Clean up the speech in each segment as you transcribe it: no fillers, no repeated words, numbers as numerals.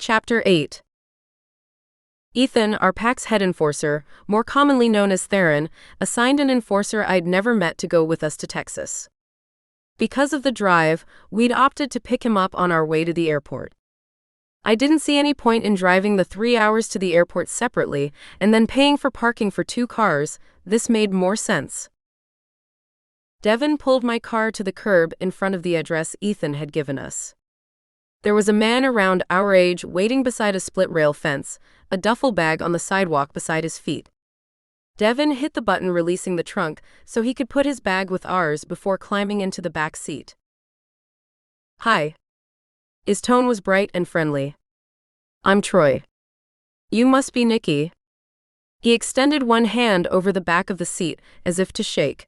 Chapter 8. Ethan, our pack's head enforcer, more commonly known as Theron, assigned an enforcer I'd never met to go with us to Texas. Because of the drive, we'd opted to pick him up on our way to the airport. I didn't see any point in driving the 3 hours to the airport separately and then paying for parking for 2 cars. This made more sense. Devon pulled my car to the curb in front of the address Ethan had given us. There was a man around our age waiting beside a split-rail fence, a duffel bag on the sidewalk beside his feet. Devon hit the button releasing the trunk so he could put his bag with ours before climbing into the back seat. "Hi." His tone was bright and friendly. "I'm Troy. You must be Nicki." He extended one hand over the back of the seat as if to shake.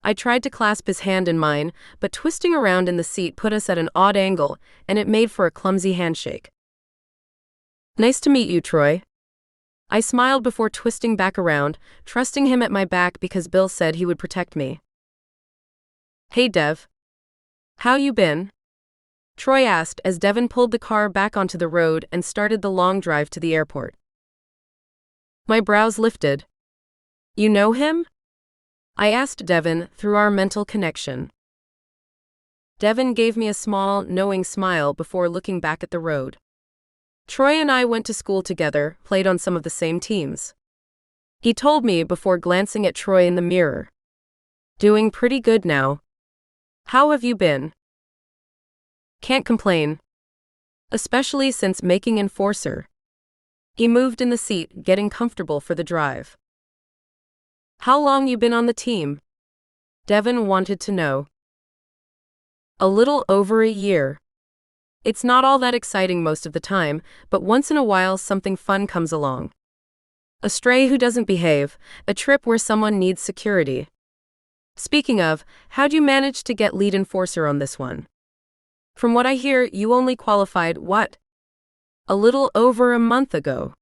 I tried to clasp his hand in mine, but twisting around in the seat put us at an odd angle, and it made for a clumsy handshake. "Nice to meet you, Troy." I smiled before twisting back around, trusting him at my back because Bill said he would protect me. "Hey, Dev. How you been?" Troy asked as Devon pulled the car back onto the road and started the long drive to the airport. My brows lifted. "You know him?" I asked Devon through our mental connection. Devon gave me a small, knowing smile before looking back at the road. "Troy and I went to school together, played on some of the same teams." He told me before glancing at Troy in the mirror. "Doing pretty good now. How have you been?" "Can't complain. Especially since making enforcer." He moved in the seat, getting comfortable for the drive. "How long you been on the team?" Devon wanted to know. "A little over a year. It's not all that exciting most of the time, but once in a while something fun comes along. A stray who doesn't behave, a trip where someone needs security. Speaking of, how'd you manage to get lead enforcer on this one? From what I hear, you only qualified, what? A little over a month ago."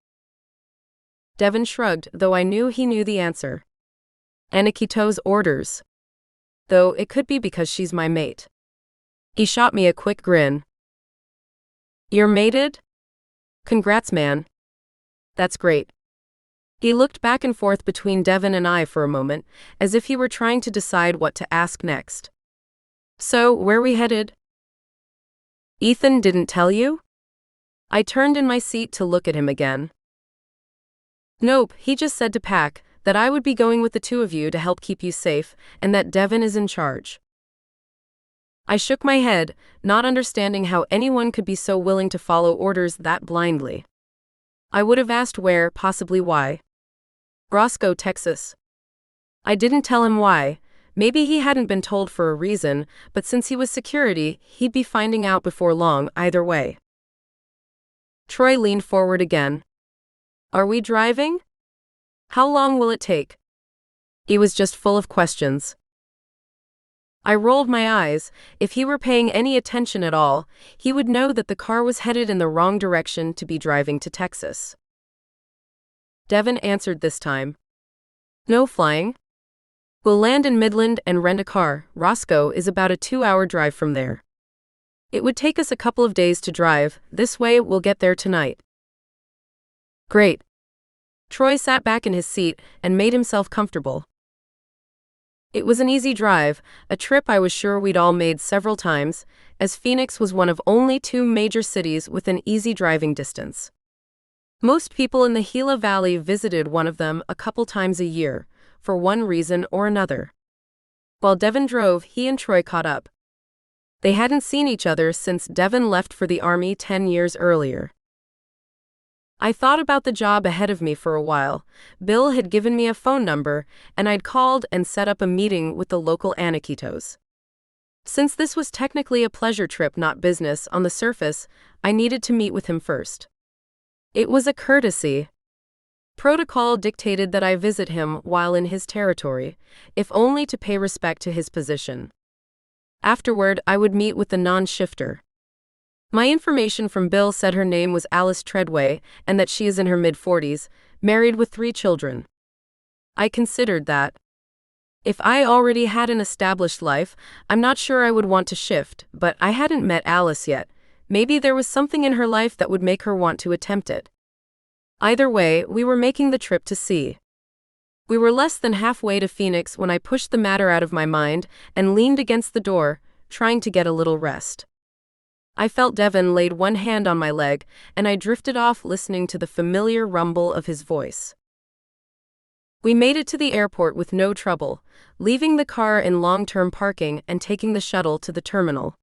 Devon shrugged, though I knew he knew the answer. "Aniquito's orders. Though it could be because she's my mate." He shot me a quick grin. "You're mated? Congrats, man. That's great." He looked back and forth between Devon and I for a moment, as if he were trying to decide what to ask next. "So, where we headed?" "Ethan didn't tell you?" I turned in my seat to look at him again. "Nope, he just said to pack, that I would be going with the 2 of you to help keep you safe, and that Devon is in charge." I shook my head, not understanding how anyone could be so willing to follow orders that blindly. I would have asked where, possibly why. Roscoe, Texas. I didn't tell him why. Maybe he hadn't been told for a reason, but since he was security, he'd be finding out before long either way. Troy leaned forward again. "Are we driving? How long will it take?" He was just full of questions. I rolled my eyes. If he were paying any attention at all, he would know that the car was headed in the wrong direction to be driving to Texas. Devon answered this time. "No flying. We'll land in Midland and rent a car. Roscoe is about a 2-hour drive from there. It would take us a couple of days to drive. This way we'll get there tonight." "Great." Troy sat back in his seat and made himself comfortable. It was an easy drive, a trip I was sure we'd all made several times, as Phoenix was one of only 2 major cities within easy driving distance. Most people in the Gila Valley visited one of them a couple times a year, for one reason or another. While Devon drove, he and Troy caught up. They hadn't seen each other since Devon left for the Army 10 years earlier. I thought about the job ahead of me for a while. Bill had given me a phone number, and I'd called and set up a meeting with the local Aniquitos. Since this was technically a pleasure trip, not business, on the surface, I needed to meet with him first. It was a courtesy. Protocol dictated that I visit him while in his territory, if only to pay respect to his position. Afterward, I would meet with the non-shifter. My information from Bill said her name was Alice Treadway and that she is in her mid-40s, married with 3 children. I considered that. If I already had an established life, I'm not sure I would want to shift, but I hadn't met Alice yet. Maybe there was something in her life that would make her want to attempt it. Either way, we were making the trip to sea. We were less than halfway to Phoenix when I pushed the matter out of my mind and leaned against the door, trying to get a little rest. I felt Devon laid one hand on my leg, and I drifted off listening to the familiar rumble of his voice. We made it to the airport with no trouble, leaving the car in long-term parking and taking the shuttle to the terminal.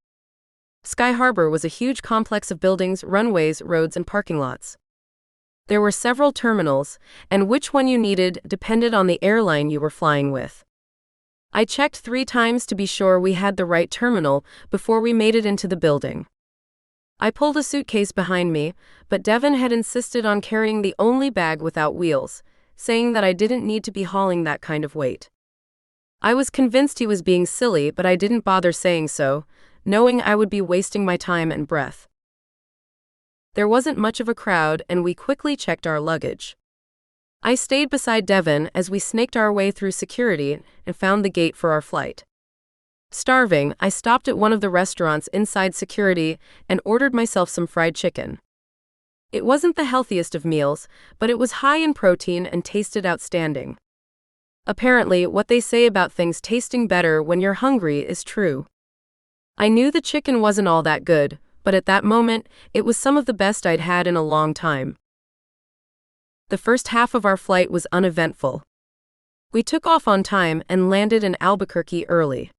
Sky Harbor was a huge complex of buildings, runways, roads, and parking lots. There were several terminals, and which one you needed depended on the airline you were flying with. I checked 3 times to be sure we had the right terminal before we made it into the building. I pulled a suitcase behind me, but Devon had insisted on carrying the only bag without wheels, saying that I didn't need to be hauling that kind of weight. I was convinced he was being silly, but I didn't bother saying so, knowing I would be wasting my time and breath. There wasn't much of a crowd, and we quickly checked our luggage. I stayed beside Devon as we snaked our way through security and found the gate for our flight. Starving, I stopped at one of the restaurants inside security and ordered myself some fried chicken. It wasn't the healthiest of meals, but it was high in protein and tasted outstanding. Apparently, what they say about things tasting better when you're hungry is true. I knew the chicken wasn't all that good, but at that moment, it was some of the best I'd had in a long time. The first half of our flight was uneventful. We took off on time and landed in Albuquerque early.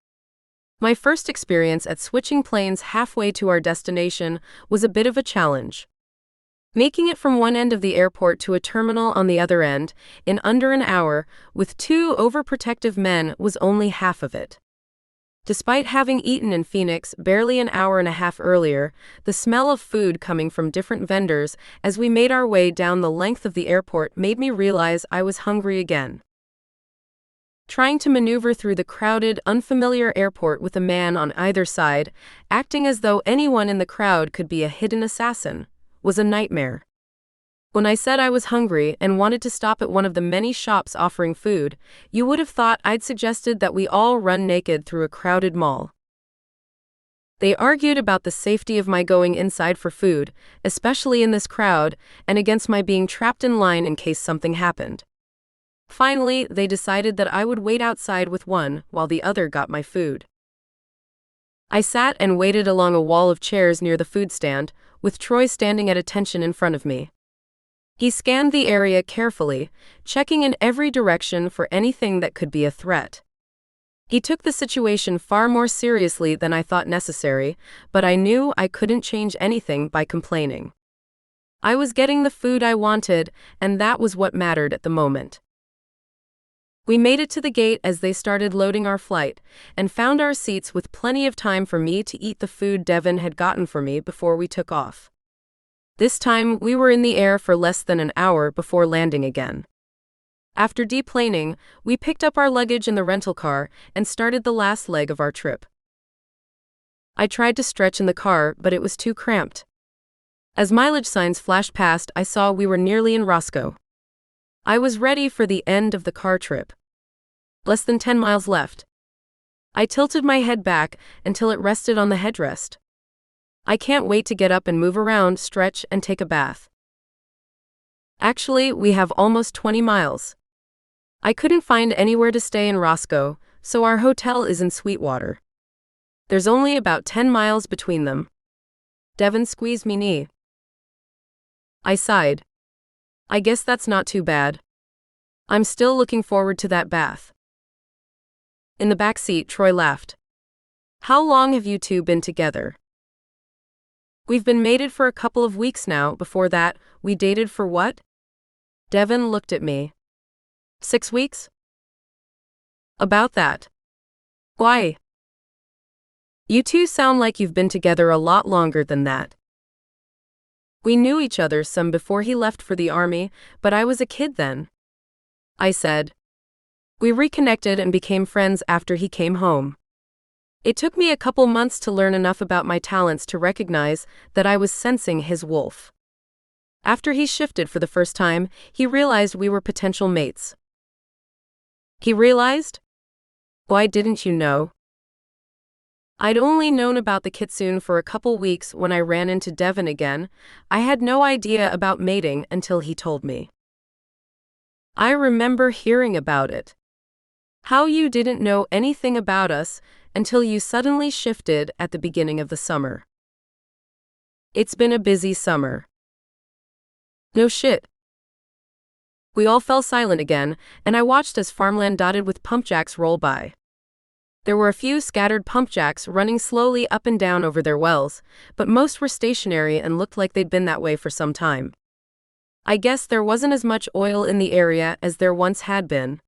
My first experience at switching planes halfway to our destination was a bit of a challenge. Making it from one end of the airport to a terminal on the other end, in under an hour, with 2 overprotective men was only half of it. Despite having eaten in Phoenix barely an hour and a half earlier, the smell of food coming from different vendors as we made our way down the length of the airport made me realize I was hungry again. Trying to maneuver through the crowded, unfamiliar airport with a man on either side, acting as though anyone in the crowd could be a hidden assassin, was a nightmare. When I said I was hungry and wanted to stop at one of the many shops offering food, you would have thought I'd suggested that we all run naked through a crowded mall. They argued about the safety of my going inside for food, especially in this crowd, and against my being trapped in line in case something happened. Finally, they decided that I would wait outside with one while the other got my food. I sat and waited along a wall of chairs near the food stand, with Troy standing at attention in front of me. He scanned the area carefully, checking in every direction for anything that could be a threat. He took the situation far more seriously than I thought necessary, but I knew I couldn't change anything by complaining. I was getting the food I wanted, and that was what mattered at the moment. We made it to the gate as they started loading our flight, and found our seats with plenty of time for me to eat the food Devon had gotten for me before we took off. This time, we were in the air for less than an hour before landing again. After deplaning, we picked up our luggage in the rental car and started the last leg of our trip. I tried to stretch in the car, but it was too cramped. As mileage signs flashed past, I saw we were nearly in Roscoe. I was ready for the end of the car trip. Less than 10 miles left. I tilted my head back until it rested on the headrest. I can't wait to get up and move around, stretch, and take a bath. Actually, we have almost 20 miles. I couldn't find anywhere to stay in Roscoe, so our hotel is in Sweetwater. There's only about 10 miles between them. Devon squeezed me knee. I sighed. I guess that's not too bad. I'm still looking forward to that bath. In the back seat, Troy laughed. How long have you two been together? We've been mated for a couple of weeks now. Before that, we dated for what? Devon looked at me. 6 weeks? About that. Why? You two sound like you've been together a lot longer than that. We knew each other some before he left for the army, but I was a kid then. I said. We reconnected and became friends after he came home. It took me a couple months to learn enough about my talents to recognize that I was sensing his wolf. After he shifted for the first time, he realized we were potential mates. He realized? Why didn't you know? I'd only known about the kitsune for a couple weeks when I ran into Devon again. I had no idea about mating until he told me. I remember hearing about it. How you didn't know anything about us until you suddenly shifted at the beginning of the summer. It's been a busy summer. No shit. We all fell silent again, and I watched as farmland dotted with pumpjacks roll by. There were a few scattered pumpjacks running slowly up and down over their wells, but most were stationary and looked like they'd been that way for some time. I guess there wasn't as much oil in the area as there once had been.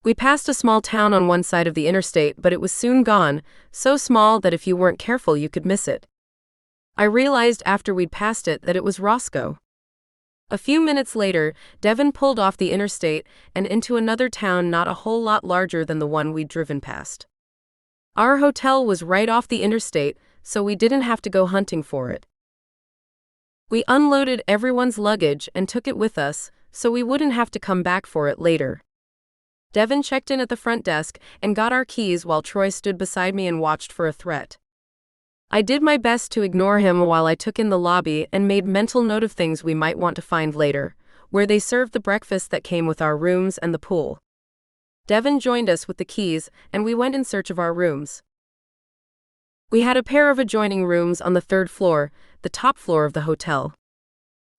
We passed a small town on one side of the interstate, but it was soon gone, so small that if you weren't careful you could miss it. I realized after we'd passed it that it was Roscoe. A few minutes later, Devon pulled off the interstate and into another town not a whole lot larger than the one we'd driven past. Our hotel was right off the interstate, so we didn't have to go hunting for it. We unloaded everyone's luggage and took it with us, so we wouldn't have to come back for it later. Devon checked in at the front desk and got our keys while Troy stood beside me and watched for a threat. I did my best to ignore him while I took in the lobby and made mental note of things we might want to find later, where they served the breakfast that came with our rooms and the pool. Devon joined us with the keys, and we went in search of our rooms. We had a pair of adjoining rooms on the third floor, the top floor of the hotel.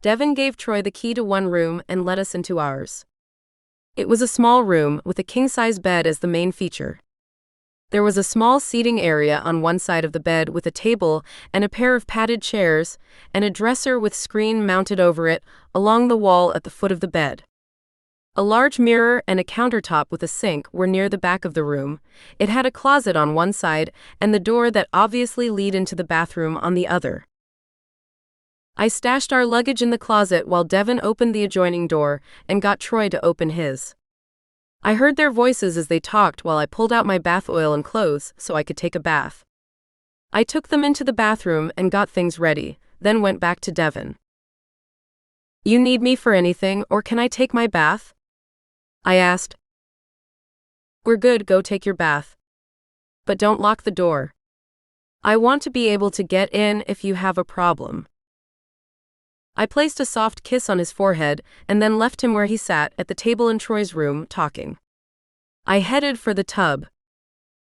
Devon gave Troy the key to one room and let us into ours. It was a small room with a king-size bed as the main feature. There was a small seating area on one side of the bed with a table and a pair of padded chairs, and a dresser with screen mounted over it along the wall at the foot of the bed. A large mirror and a countertop with a sink were near the back of the room. It had a closet on one side and the door that obviously led into the bathroom on the other. I stashed our luggage in the closet while Devon opened the adjoining door and got Troy to open his. I heard their voices as they talked while I pulled out my bath oil and clothes so I could take a bath. I took them into the bathroom and got things ready, then went back to Devon. "You need me for anything, or can I take my bath?" I asked. "We're good, go take your bath. But don't lock the door. I want to be able to get in if you have a problem." I placed a soft kiss on his forehead and then left him where he sat at the table in Troy's room, talking. I headed for the tub.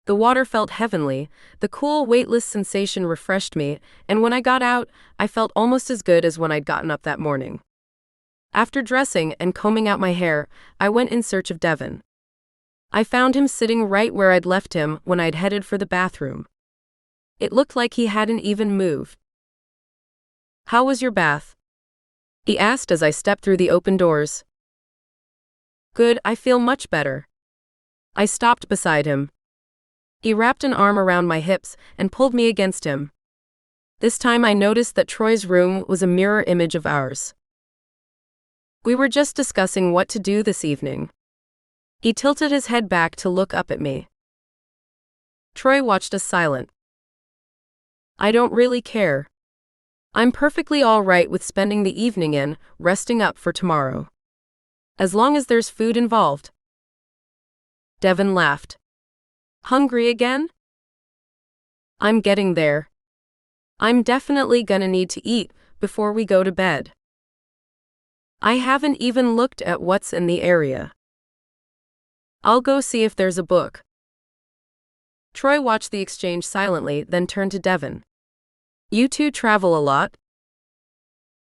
The water felt heavenly, the cool, weightless sensation refreshed me, and when I got out, I felt almost as good as when I'd gotten up that morning. After dressing and combing out my hair, I went in search of Devon. I found him sitting right where I'd left him when I'd headed for the bathroom. It looked like he hadn't even moved. "How was your bath?" he asked as I stepped through the open doors. "Good, I feel much better." I stopped beside him. He wrapped an arm around my hips and pulled me against him. This time I noticed that Troy's room was a mirror image of ours. We were just discussing what to do this evening. He tilted his head back to look up at me. Troy watched us silent. "I don't really care. I'm perfectly all right with spending the evening in, resting up for tomorrow. As long as there's food involved." Devon laughed. "Hungry again?" "I'm getting there. I'm definitely gonna need to eat before we go to bed. I haven't even looked at what's in the area. I'll go see if there's a book." Troy watched the exchange silently, then turned to Devon. "You two travel a lot?"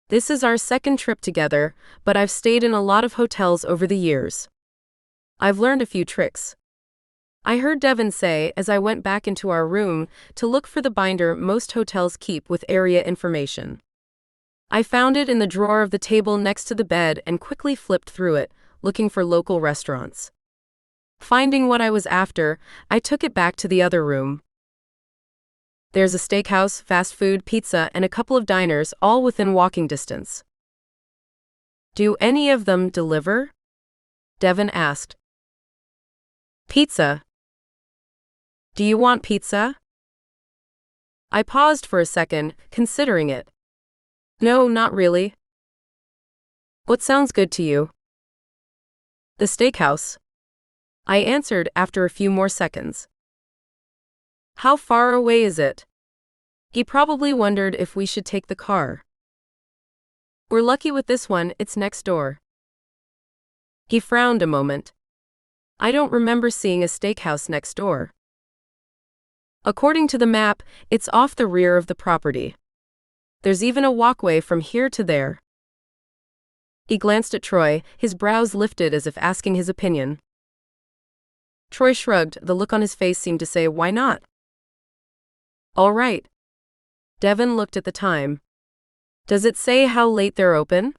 "This is our second trip together, but I've stayed in a lot of hotels over the years. I've learned a few tricks," I heard Devon say as I went back into our room to look for the binder most hotels keep with area information. I found it in the drawer of the table next to the bed and quickly flipped through it, looking for local restaurants. Finding what I was after, I took it back to the other room. There's a steakhouse, fast food, pizza, and a couple of diners, all within walking distance. "Do any of them deliver?" Devon asked. "Pizza. Do you want pizza?" I paused for a second, considering it. "No, not really." "What sounds good to you?" "The steakhouse," I answered after a few more seconds. How far away is it? He probably wondered if we should take the car. We're lucky with this one, it's next door. He frowned a moment. I don't remember seeing a steakhouse next door. According to the map, it's off the rear of the property. There's even a walkway from here to there. He glanced at Troy, his brows lifted as if asking his opinion. Troy shrugged, the look on his face seemed to say, why not? All right. Devon looked at the time. Does it say how late they're open?